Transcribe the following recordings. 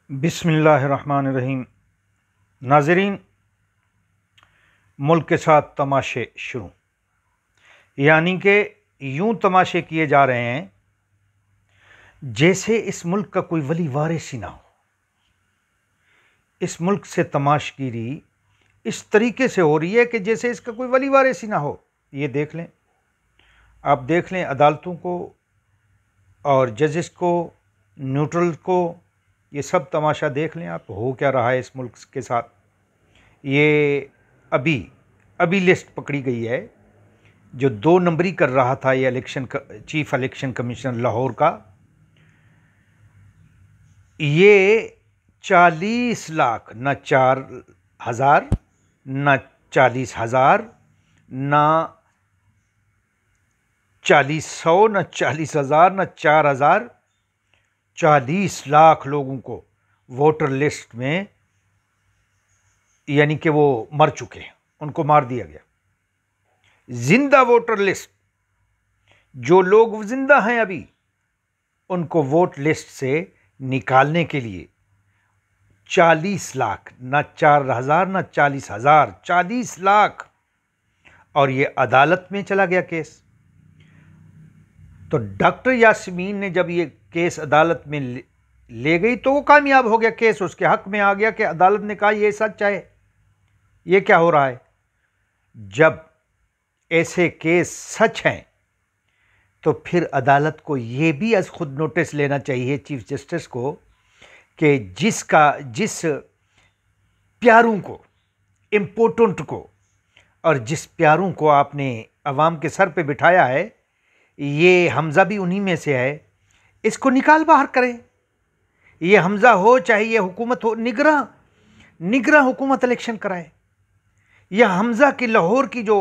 बिस्मिल्लाहिर्रहमानिर्रहीम। नाज़रीन, मुल्क के साथ तमाशे शुरू, यानी कि यूं तमाशे किए जा रहे हैं जैसे इस मुल्क का कोई वली वारिस ही ना हो। इस मुल्क से तमाशगीरी इस तरीके से हो रही है कि जैसे इसका कोई वली वारिस ही ना हो। ये देख लें, आप देख लें अदालतों को और जजेस को, न्यूट्रल को, ये सब तमाशा देख लें आप, हो क्या रहा है इस मुल्क के साथ। ये अभी अभी लिस्ट पकड़ी गई है जो 2 नंबरी कर रहा था ये चीफ इलेक्शन कमीशनर लाहौर का। ये 40 लाख, न 4,000, न 40,000, न 4,100, न 40,000, न 4,000, 40 लाख लोगों को वोटर लिस्ट में, यानी कि वो मर चुके हैं, उनको मार दिया गया। जिंदा वोटर लिस्ट, जो लोग जिंदा हैं अभी, उनको वोट लिस्ट से निकालने के लिए 40 लाख, न 4,000, न 40,000, 40 लाख। और ये अदालत में चला गया केस। तो डॉक्टर यास्मीन ने जब ये केस अदालत में ले गई तो वो कामयाब हो गया, केस उसके हक में आ गया कि अदालत ने कहा ये सच है। ये क्या हो रहा है, जब ऐसे केस सच हैं तो फिर अदालत को ये भी आज खुद नोटिस लेना चाहिए चीफ जस्टिस को कि जिस प्यारों को, इम्पोर्टेंट को, और जिस प्यारों को आपने अवाम के सर पे बिठाया है, ये हमजा भी उन्हीं में से है, इसको निकाल बाहर करें। ये हमजा हो चाहे ये हुकूमत हो, निगरां हुकूमत इलेक्शन कराए। यह हमजा की लाहौर की जो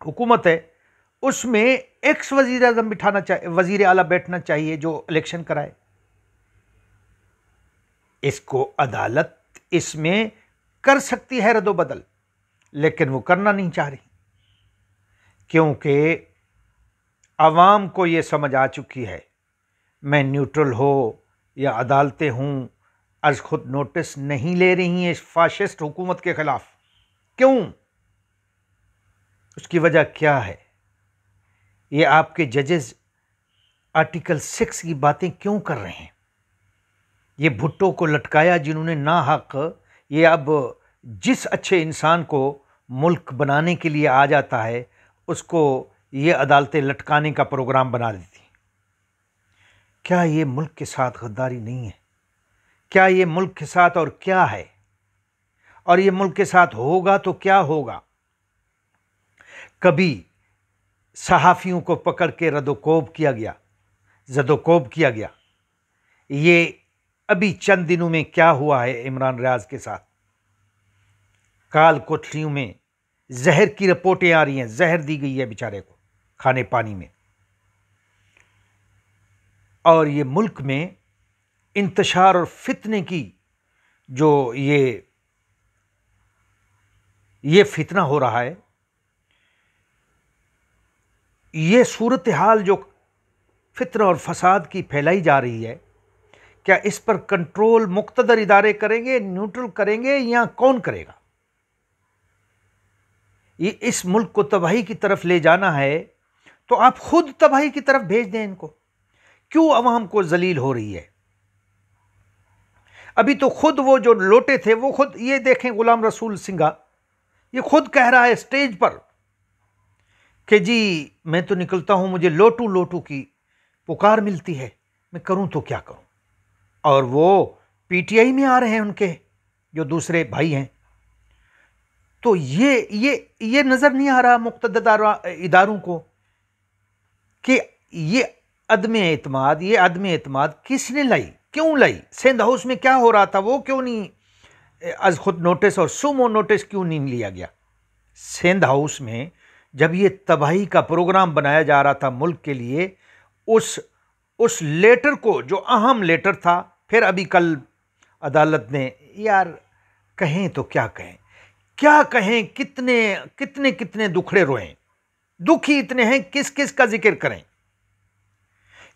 हुकूमत है उसमें एक्स वजीर आजम बिठाना चाहिए, वजीर आला बैठना चाहिए जो इलेक्शन कराए। इसको अदालत इसमें कर सकती है रद्दो बदल, लेकिन वो करना नहीं चाह रही, क्योंकि अवाम को यह समझ आ चुकी है मैं न्यूट्रल हो या अदालतें हूं, आज खुद नोटिस नहीं ले रही हैं इस फाशिस्ट हुकूमत के खिलाफ। क्यों? उसकी वजह क्या है? ये आपके जजेस आर्टिकल 6 की बातें क्यों कर रहे हैं? ये भुट्टो को लटकाया जिन्होंने ना हक, ये अब जिस अच्छे इंसान को मुल्क बनाने के लिए आ जाता है उसको ये अदालतें लटकाने का प्रोग्राम बना देती। क्या ये मुल्क के साथ गद्दारी नहीं है? क्या ये मुल्क के साथ और क्या है? और ये मुल्क के साथ होगा तो क्या होगा? कभी सहाफ़ियों को पकड़ के जदोकोब किया गया। ये अभी चंद दिनों में क्या हुआ है इमरान रियाज के साथ? काल कोठरियों में जहर की रिपोर्टें आ रही हैं, जहर दी गई है बेचारे को खाने पानी में। और ये मुल्क में इंतशार और फितने की जो ये फितना हो रहा है, ये सूरत हाल जो फितना और फसाद की फैलाई जा रही है, क्या इस पर कंट्रोल मुक़्तदर इदारे करेंगे, न्यूट्रल करेंगे, या कौन करेगा? ये इस मुल्क को तबाही की तरफ ले जाना है तो आप खुद तबाही की तरफ भेज दें इनको। क्यों अवाम को जलील हो रही है? अभी तो खुद वो जो लोटे थे वो खुद, ये देखें गुलाम रसूल सिंघा, ये खुद कह रहा है स्टेज पर कि जी मैं तो निकलता हूं, मुझे लोटू लोटू की पुकार मिलती है, मैं करूं तो क्या करूं। और वो पीटीआई में आ रहे हैं उनके जो दूसरे भाई हैं। तो ये नजर नहीं आ रहा मुक़्तदर इदारों को कि ये अदम एतमाद किसने लाई, क्यों लाई? सिंध हाउस में क्या हो रहा था वो क्यों नहीं आज खुद नोटिस और सुमो नोटिस क्यों नहीं लिया गया? सिंध हाउस में जब ये तबाही का प्रोग्राम बनाया जा रहा था मुल्क के लिए, उस लेटर को, जो अहम लेटर था, फिर अभी कल अदालत ने, यार कहें तो क्या कहें, कितने दुखड़े रोएं, दुखी इतने हैं, किस किस का जिक्र करें।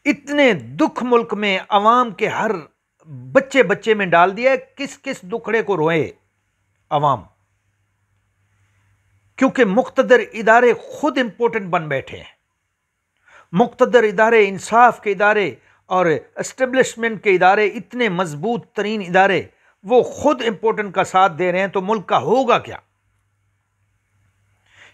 इतने दुख मुल्क में अवाम के हर बच्चे बच्चे में डाल दिया है, किस किस दुखड़े को रोए अवाम, क्योंकि मुक़्तदर इदारे खुद इंपॉर्टेंट बन बैठे हैं। मुक़्तदर इदारे, इंसाफ के इदारे और एस्टेब्लिशमेंट के इदारे, इतने मजबूत तरीन इदारे, वो खुद इंपॉर्टेंट का साथ दे रहे हैं, तो मुल्क का होगा क्या?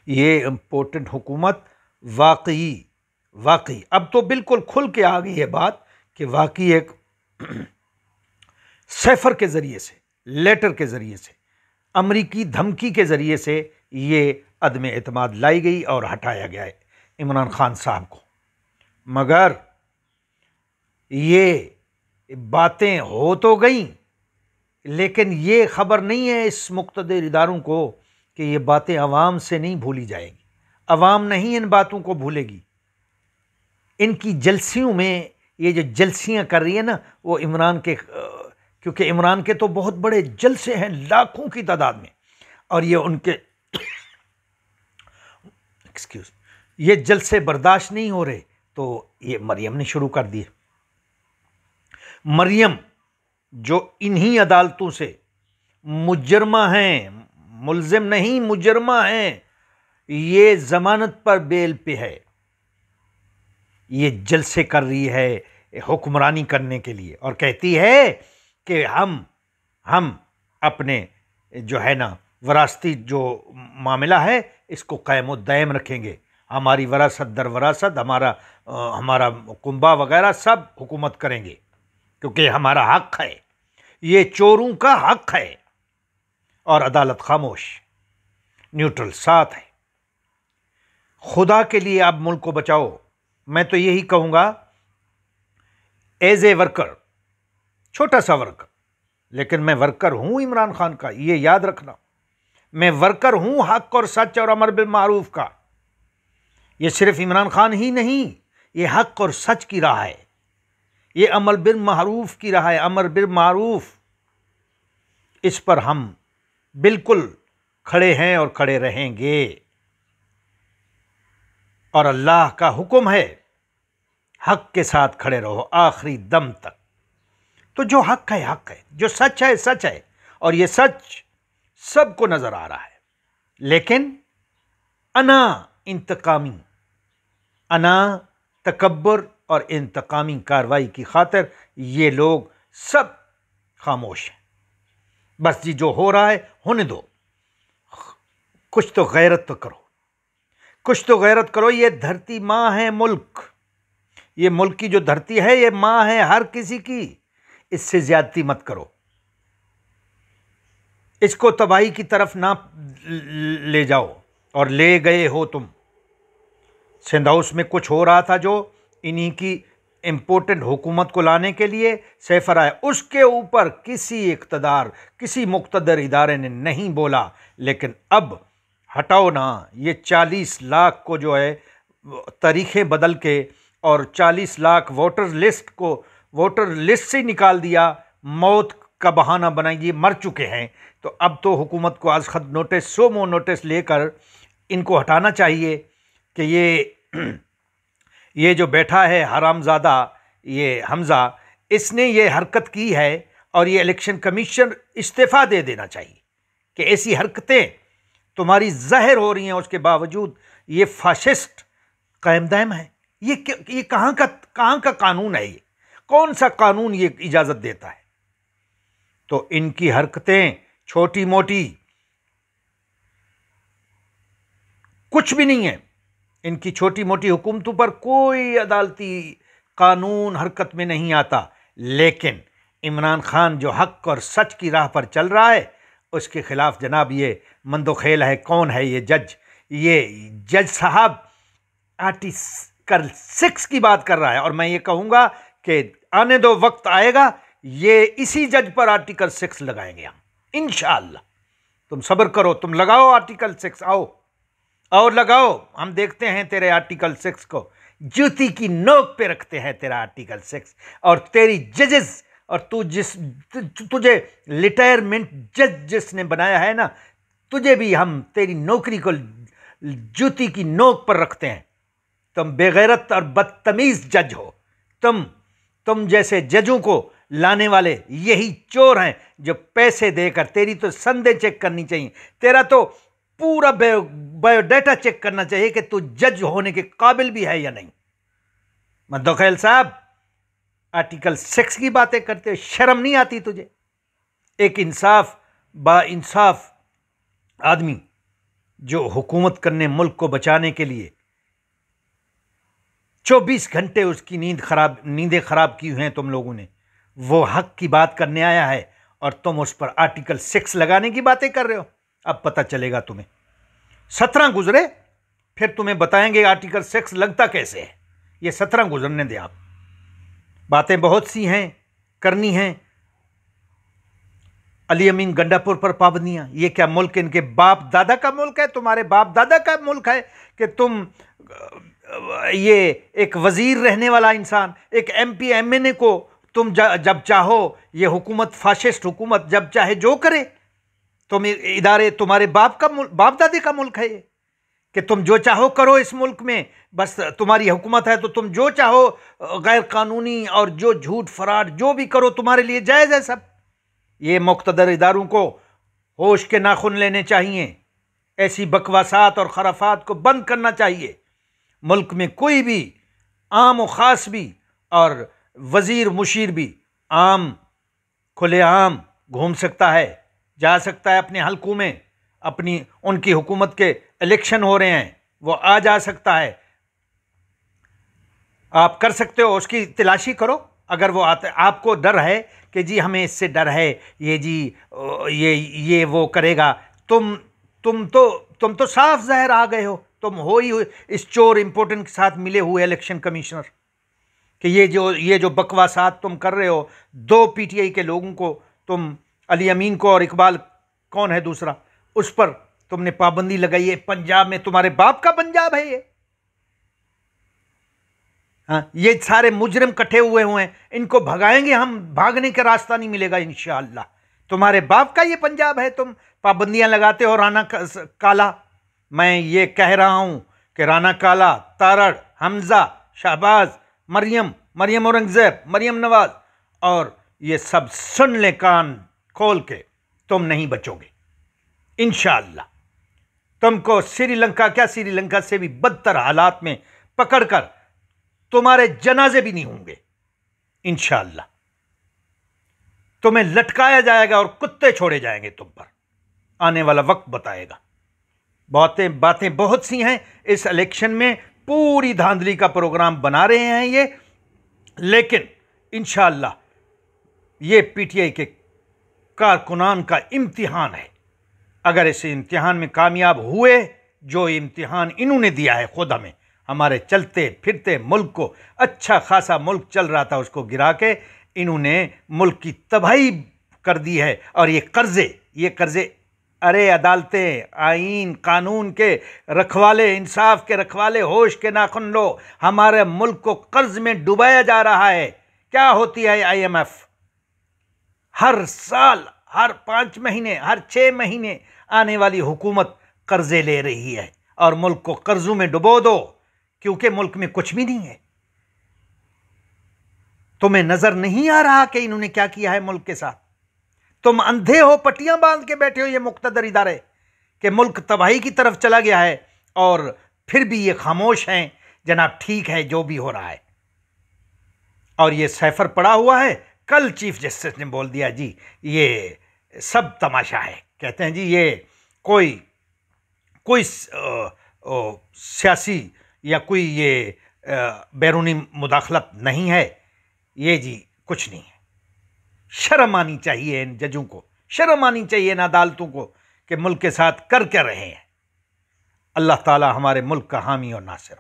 ये इंपॉर्टेंट हुकूमत वाकई अब तो बिल्कुल खुल के आ गई है बात कि वाकई एक सैफर के जरिए से, लेटर के जरिए से, अमरीकी धमकी के जरिए से ये अदम एतमाद लाई गई और हटाया गया है इमरान खान साहब को। मगर ये बातें हो तो गई, लेकिन ये खबर नहीं है इस मुक़्तदर इदारों को कि ये बातें अवाम से नहीं भूली जाएंगी। अवाम नहीं इन बातों को भूलेगी। इनकी जलसियों में, ये जो जलसियां कर रही है ना, वो इमरान के, क्योंकि इमरान के तो बहुत बड़े जलसे हैं लाखों की तादाद में, और ये उनके ये जलसे बर्दाश्त नहीं हो रहे, तो ये मरियम ने शुरू कर दिए। मरियम जो इन्हीं अदालतों से मुजरमा हैं, मुल्जिम नहीं मुजरमा हैं, ये जमानत पर बेल पे है, ये जलसे कर रही है हुक्मरानी करने के लिए, और कहती है कि हम अपने जो है ना वरासती जो मामला है इसको कायम व दायम रखेंगे, हमारी वरासत दर वरासत, हमारा कुंबा वगैरह सब हुकूमत करेंगे, क्योंकि हमारा हक है, ये चोरों का हक है। और अदालत खामोश, न्यूट्रल साथ है। खुदा के लिए आप मुल्क को बचाओ। मैं तो यही कहूंगा, एज ए वर्कर, छोटा सा वर्कर, लेकिन मैं वर्कर हूं इमरान खान का, ये याद रखना। मैं वर्कर हूं हक और सच और अमर बिल मारूफ का। ये सिर्फ इमरान खान ही नहीं, ये हक और सच की राह है, ये अमर बिल मारूफ की राह है, अमर बिल मारूफ। इस पर हम बिल्कुल खड़े हैं और खड़े रहेंगे, और अल्लाह का हुक्म है हक के साथ खड़े रहो आखिरी दम तक। तो जो हक है, जो सच है सच है, और ये सच सबको नजर आ रहा है। लेकिन अना तकब्बुर और इंतकामी कार्रवाई की खातिर ये लोग सब खामोश हैं। बस जी जो हो रहा है होने दो, कुछ तो गैरत तो करो, कुछ तो गैरत करो। ये धरती माँ है, मुल्क, ये मुल्क की जो धरती है ये माँ है हर किसी की, इससे ज्यादती मत करो, इसको तबाही की तरफ ना ले जाओ, और ले गए हो तुम। सिंध हाउस में कुछ हो रहा था जो इन्हीं की इम्पोर्टेंट हुकूमत को लाने के लिए सैफर आए, उसके ऊपर किसी इक़्तिदार, किसी मुक़्तदर इदारे ने नहीं बोला। लेकिन अब हटाओ ना, ये 40 लाख को जो है तारीखें बदल के और 40 लाख वोटर लिस्ट से निकाल दिया, मौत का बहाना बनाइए, मर चुके हैं। तो अब तो हुकूमत को आज खत नोटिस, सोमो नोटिस लेकर इनको हटाना चाहिए कि ये जो बैठा है हरामजादा, ये हमजा, इसने ये हरकत की है, और ये इलेक्शन कमीशन इस्तीफ़ा दे देना चाहिए कि ऐसी हरकतें तुम्हारी ज़ाहिर हो रही हैं, उसके बावजूद ये फाशिस्ट कायम दायम है। ये कहाँ का कानून है? ये कौन सा कानून ये इजाज़त देता है? तो इनकी हरकतें छोटी मोटी कुछ भी नहीं है, इनकी छोटी मोटी हुकूमतों पर कोई अदालती कानून हरकत में नहीं आता। लेकिन इमरान खान जो हक और सच की राह पर चल रहा है, उसके खिलाफ जनाब ये मंदोखेल है। कौन है ये जज? ये जज साहब आर्टिकल 6 की बात कर रहा है, और मैं ये कहूँगा कि आने दो, वक्त आएगा ये इसी जज पर आर्टिकल 6 लगाएंगे हम, इंशाअल्लाह। तुम सब्र करो, तुम लगाओ आर्टिकल 6, आओ और लगाओ, हम देखते हैं तेरे आर्टिकल 6 को, जूती की नोक पे रखते हैं तेरा आर्टिकल 6, और तेरी जजेस, और तुझे रिटायरमेंट जज जिसने बनाया है ना, तुझे भी हम तेरी नौकरी को जूती की नोक पर रखते हैं। तुम बेगैरत और बदतमीज जज हो। तुम जैसे जजों को लाने वाले यही चोर हैं जो पैसे देकर, तेरी तो संदेह चेक करनी चाहिए, तेरा तो पूरा बायोडाटा चेक करना चाहिए कि तू जज होने के काबिल भी है या नहीं। मद्दोखैल साहब, आर्टिकल 6 की बातें करते हो, शर्म नहीं आती तुझे? एक इंसाफ आदमी जो हुकूमत करने, मुल्क को बचाने के लिए 24 घंटे उसकी नींदें खराब की हुई हैं तुम लोगों ने, वो हक की बात करने आया है और तुम उस पर आर्टिकल 6 लगाने की बातें कर रहे हो। अब पता चलेगा तुम्हें, 17 गुजरे फिर तुम्हें बताएंगे आर्टिकल 6 लगता कैसे है। ये 17 गुजरने दे आप, बातें बहुत सी हैं करनी हैं। अली अमीन गंडापुर पर पाबंदियां, ये क्या मुल्क इनके बाप दादा का मुल्क है? तुम्हारे बाप दादा का मुल्क है कि तुम ये एक वजीर रहने वाला इंसान, एक MP MNA को तुम जब चाहो, ये हुकूमत फाशिस्ट हुकूमत जब चाहे जो करे, तुम इदारे, तुम्हारे बाप दादे का मुल्क है ये कि तुम जो चाहो करो इस मुल्क में, बस तुम्हारी हुकूमत है तो तुम जो चाहो गैर कानूनी और जो झूठ फराड जो भी करो तुम्हारे लिए जायज़ है सब। ये मुक़्तदर इदारों को होश के नाखून लेने चाहिए, ऐसी बकवासात और खराफात को बंद करना चाहिए। मुल्क में कोई भी आम और ख़ास भी और वज़ीर मुशीर भी खुलेआम घूम सकता है, जा सकता है अपने हलकों में, उनकी हुकूमत के इलेक्शन हो रहे हैं, वो आ जा सकता है। आप कर सकते हो, उसकी तलाशी करो। अगर वो आता, आपको डर है कि जी हमें इससे डर है, ये जी ये वो करेगा, तुम तो साफ ज़ाहिर आ गए हो, तुम हो ही इस चोर इंपोर्टेंट के साथ मिले हुए इलेक्शन कमिश्नर कि ये जो बकवासात तुम कर रहे हो, 2 PTI के लोगों को तुम, अली अमीन को और इकबाल कौन है दूसरा, उस पर तुमने पाबंदी लगाई है। पंजाब में तुम्हारे बाप का पंजाब है ये। हाँ, ये सारे मुजरिम इकट्ठे हुए हैं, इनको भगाएंगे हम, भागने का रास्ता नहीं मिलेगा इंशाअल्लाह। तुम्हारे बाप का ये पंजाब है, तुम पाबंदियां लगाते हो। राना काला, मैं ये कह रहा हूं कि राना काला, तारड़, हमजा, शहबाज, मरियम औरंगजेब, मरियम नवाज, और ये सब सुन ले कान खोल के, तुम नहीं बचोगे इंशाअल्लाह। तुमको श्रीलंका से भी बदतर हालात में पकड़कर तुम्हारे जनाजे भी नहीं होंगे इंशाअल्लाह। तुम्हें लटकाया जाएगा और कुत्ते छोड़े जाएंगे तुम पर, आने वाला वक्त बताएगा। बातें बहुत सी हैं इस इलेक्शन में, पूरी धांधली का प्रोग्राम बना रहे हैं ये, लेकिन इंशाअल्लाह ये PTI के कारकुनान का इम्तिहान है। अगर इस इम्तिहान में कामयाब हुए, जो इम्तिहान इन्होंने दिया है खुद हमारे चलते फिरते मुल्क को, अच्छा खासा मुल्क चल रहा था उसको गिरा के इन्होंने मुल्क की तबाही कर दी है। और ये कर्जे, अरे अदालतें, आईन कानून के रखवाले, इंसाफ के रखवाले, होश के नाखुन लो। हमारे मुल्क को कर्ज में डुबाया जा रहा है। क्या होती है IMF? हर साल, हर 5 महीने, हर 6 महीने आने वाली हुकूमत कर्जे ले रही है और मुल्क को कर्जों में डुबो दो, क्योंकि मुल्क में कुछ भी नहीं है। तुम्हें नजर नहीं आ रहा कि इन्होंने क्या किया है मुल्क के साथ? तुम अंधे हो, पट्टियां बांध के बैठे हो ये मुक्तदर इदारे कि मुल्क तबाही की तरफ चला गया है, और फिर भी ये खामोश हैं। जनाब ठीक है जो भी हो रहा है, और ये सैफर पड़ा हुआ है। कल चीफ जस्टिस ने बोल दिया जी ये सब तमाशा है, कहते हैं जी ये कोई सियासी या कोई ये बैरूनी मुदाखलत नहीं है, ये जी कुछ नहीं है। शर्म आनी चाहिए इन जजों को, शर्म आनी चाहिए इन अदालतों को कि मुल्क के साथ कर क्या रहे हैं। अल्लाह ताला हमारे मुल्क का हामी और नासिर।